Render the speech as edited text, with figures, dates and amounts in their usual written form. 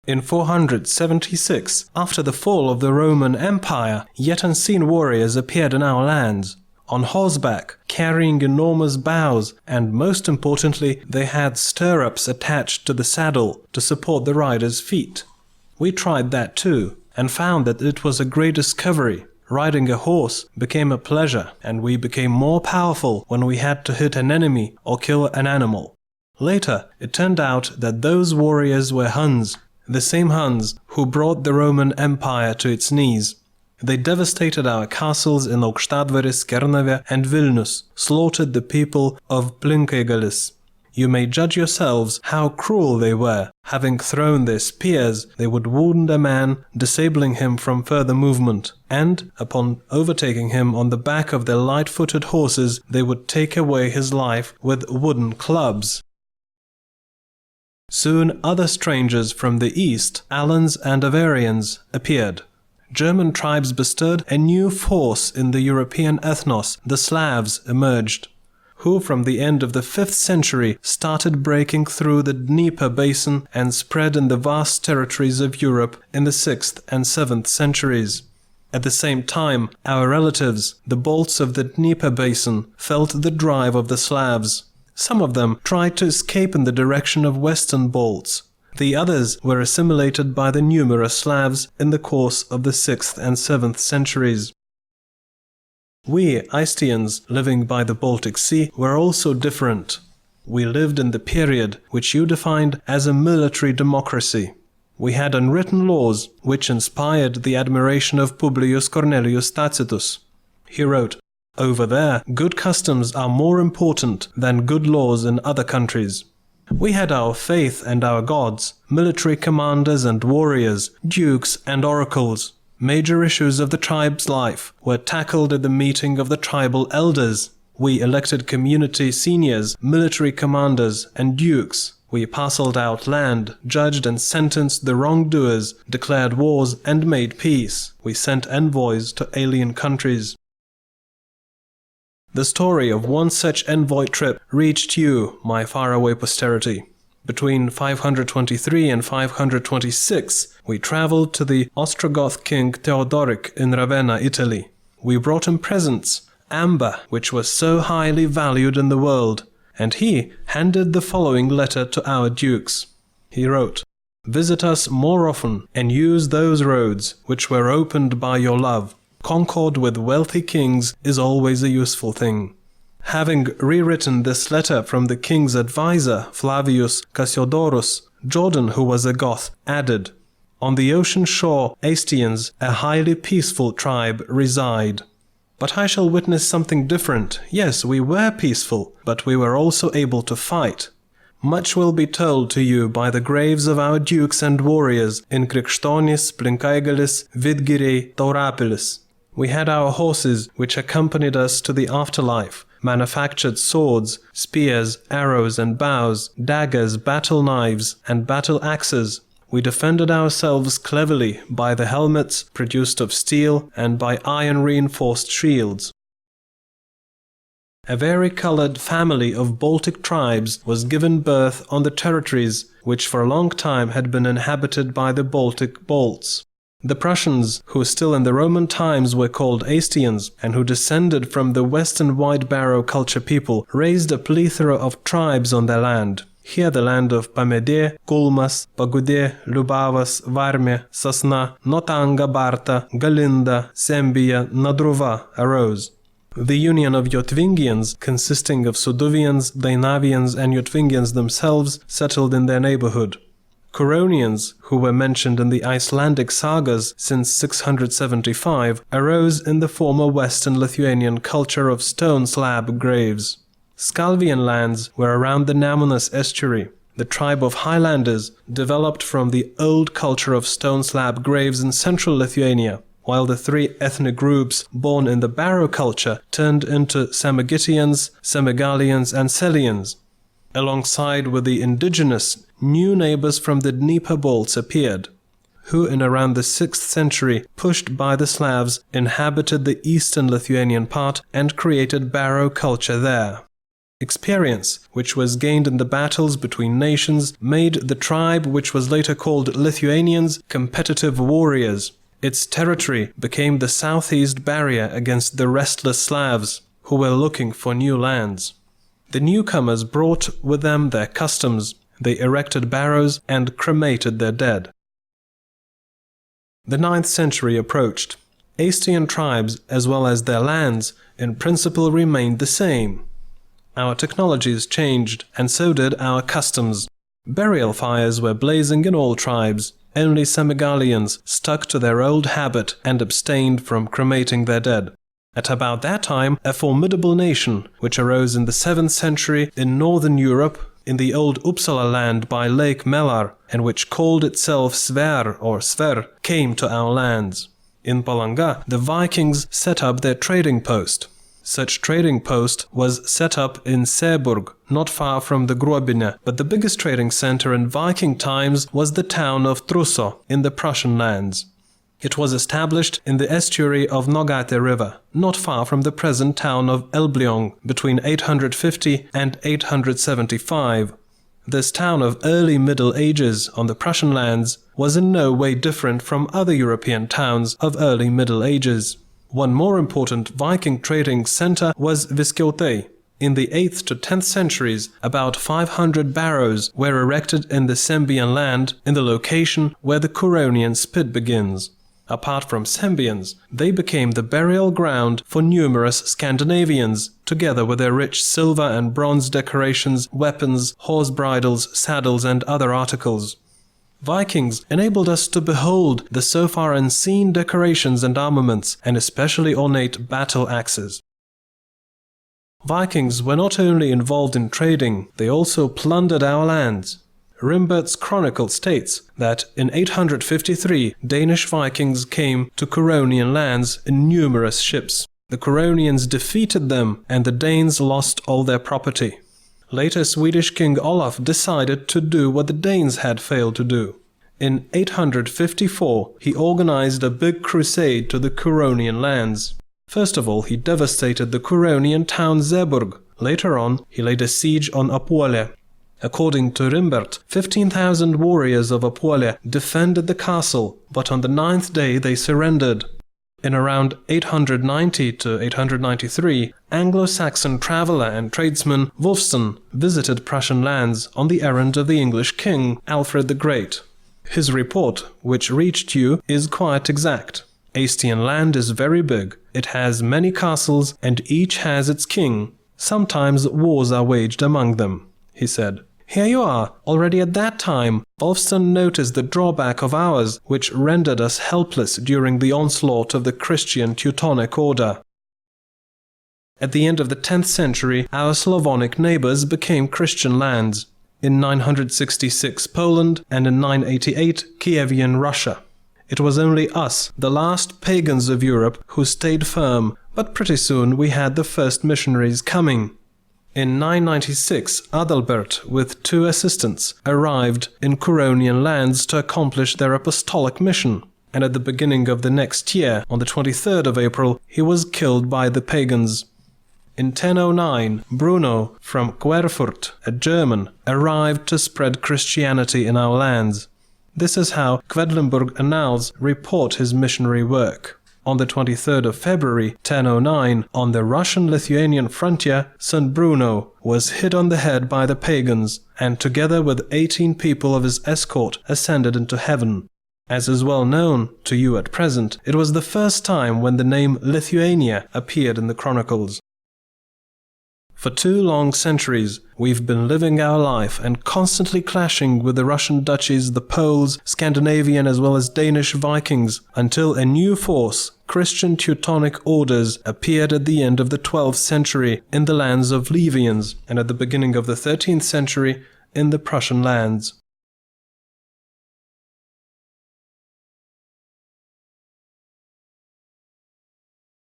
In 476, after the fall of the Roman Empire, yet unseen warriors appeared in our lands, on horseback, carrying enormous bows, and most importantly, they had stirrups attached to the saddle to support the rider's feet. We tried that too, and found that it was a great discovery. Riding a horse became a pleasure, and we became more powerful when we had to hit an enemy or kill an animal. Later, it turned out that those warriors were Huns, the same Huns who brought the Roman Empire to its knees. They devastated our castles in Aukštadvaris, Kernavė, and Vilnius, slaughtered the people of Plinkaigalis. You may judge yourselves how cruel they were. Having thrown their spears, they would wound a man, disabling him from further movement, and, upon overtaking him on the back of their light-footed horses, they would take away his life with wooden clubs. Soon other strangers from the east, Alans and Avarians, appeared. German tribes bestowed a new force in the European ethnos, the Slavs emerged, who from the end of the 5th century started breaking through the Dnieper basin and spread in the vast territories of Europe in the 6th and 7th centuries. At the same time, our relatives, the Balts of the Dnieper basin, felt the drive of the Slavs. Some of them tried to escape in the direction of Western Balts. The others were assimilated by the numerous Slavs in the course of the 6th and 7th centuries. We, Aisčians, living by the Baltic Sea, were also different. We lived in the period which you defined as a military democracy. We had unwritten laws which inspired the admiration of Publius Cornelius Tacitus. He wrote, "Over there, good customs are more important than good laws in other countries." We had our faith and our gods, military commanders and warriors, dukes and oracles. Major issues of the tribe's life were tackled at the meeting of the tribal elders. We elected community seniors, military commanders, and dukes. We parceled out land, judged and sentenced the wrongdoers, declared wars and made peace. We sent envoys to alien countries. The story of one such envoy trip reached you, my faraway posterity. Between 523 and 526, we traveled to the Ostrogoth king Theodoric in Ravenna, Italy. We brought him presents, amber, which was so highly valued in the world, and he handed the following letter to our dukes. He wrote, "Visit us more often and use those roads which were opened by your love. Concord with wealthy kings is always a useful thing." Having rewritten this letter from the king's advisor, Flavius Cassiodorus, Jordan, who was a Goth, added, "On the ocean shore, Aisčians, a highly peaceful tribe, reside." But I shall witness something different. Yes, we were peaceful, but we were also able to fight. Much will be told to you by the graves of our dukes and warriors in Krikščionis, Plinkaigalis, Vidgiriai, Taurapilis. We had our horses which accompanied us to the afterlife, manufactured swords, spears, arrows and bows, daggers, battle knives, and battle axes. We defended ourselves cleverly by the helmets produced of steel and by iron-reinforced shields. A vari-colored family of Baltic tribes was given birth on the territories which for a long time had been inhabited by the Baltic Balts. The Prussians, who still in the Roman times were called Aisčians, and who descended from the Western White Barrow culture people, raised a plethora of tribes on their land. Here the land of Pamedė, Kulmas, Pagudė, Liubavas, Varmė, Sasna, Notanga, Barta, Galinda, Sembija, Nadruva arose. The union of Jotvingians, consisting of Suduvians, Dainavians and Jotvingians themselves, settled in their neighborhood. Curonians, who were mentioned in the Icelandic sagas since 675, arose in the former Western Lithuanian culture of stone slab graves. Scalvian lands were around the Nemunas estuary. The tribe of Highlanders developed from the old culture of stone slab graves in central Lithuania, while the three ethnic groups born in the Barrow culture turned into Samogitians, Semigalians and Selians. Alongside with the indigenous, new neighbors from the Dnieper Balts appeared, who in around the 6th century, pushed by the Slavs, inhabited the eastern Lithuanian part and created Barrow culture there. Experience, which was gained in the battles between nations, made the tribe, which was later called Lithuanians, competitive warriors. Its territory became the southeast barrier against the restless Slavs, who were looking for new lands. The newcomers brought with them their customs. They erected barrows and cremated their dead. The 9th century approached. Aisčian tribes, as well as their lands, in principle remained the same. Our technologies changed, and so did our customs. Burial fires were blazing in all tribes. Only Semigalians stuck to their old habit and abstained from cremating their dead. At about that time, a formidable nation, which arose in the 7th century in northern Europe, in the old Uppsala land by Lake Mälar, and which called itself Sver or Sver, came to our lands. In Palanga, the Vikings set up their trading post. Such trading post was set up in Seburg, not far from the Grobine, but the biggest trading center in Viking times was the town of Truso in the Prussian lands. It was established in the estuary of Nogate River, not far from the present town of Elbliong, between 850 and 875. This town of early Middle Ages on the Prussian lands was in no way different from other European towns of early Middle Ages. One more important Viking trading center was Viskjotei. In the 8th to 10th centuries, about 500 barrows were erected in the Sembian land, in the location where the Curonian spit begins. Apart from Sembians, they became the burial ground for numerous Scandinavians, together with their rich silver and bronze decorations, weapons, horse bridles, saddles and other articles. Vikings enabled us to behold the so far unseen decorations and armaments, and especially ornate battle axes. Vikings were not only involved in trading, they also plundered our lands. Rimbert's Chronicle states that in 853 Danish Vikings came to Curonian lands in numerous ships. The Curonians defeated them and the Danes lost all their property. Later Swedish King Olaf decided to do what the Danes had failed to do. In 854 he organized a big crusade to the Curonian lands. First of all he devastated the Curonian town Zeeburg. Later on he laid a siege on Apuole. According to Rimbert, 15,000 warriors of Apuole defended the castle, but on the 9th day they surrendered. In around 890 to 893, Anglo-Saxon traveller and tradesman Vulfstano visited Prussian lands on the errand of the English king, Alfred the Great. His report, which reached you, is quite exact. Aisčian land is very big, it has many castles and each has its king. Sometimes wars are waged among them, he said. Here you are, already at that time. Vulfstano noticed the drawback of ours, which rendered us helpless during the onslaught of the Christian Teutonic order. At the end of the 10th century, our Slavonic neighbors became Christian lands. In 966 Poland and in 988 Kievian Russia. It was only us, the last pagans of Europe, who stayed firm, but pretty soon we had the first missionaries coming. In 996, Adalbert, with 2 assistants, arrived in Curonian lands to accomplish their apostolic mission, and at the beginning of the next year, on the 23rd of April, he was killed by the pagans. In 1009, Bruno from Querfurt, a German, arrived to spread Christianity in our lands. This is how Quedlinburg annals report his missionary work. On the 23rd of February 1009, on the Russian-Lithuanian frontier, St. Bruno was hit on the head by the pagans, and together with 18 people of his escort ascended into heaven. As is well known to you at present, it was the first time when the name Lithuania appeared in the chronicles. For 2 long centuries, we've been living our life and constantly clashing with the Russian duchies, the Poles, Scandinavian as well as Danish Vikings, until a new force, Christian Teutonic orders, appeared at the end of the 12th century in the lands of Livians and at the beginning of the 13th century in the Prussian lands.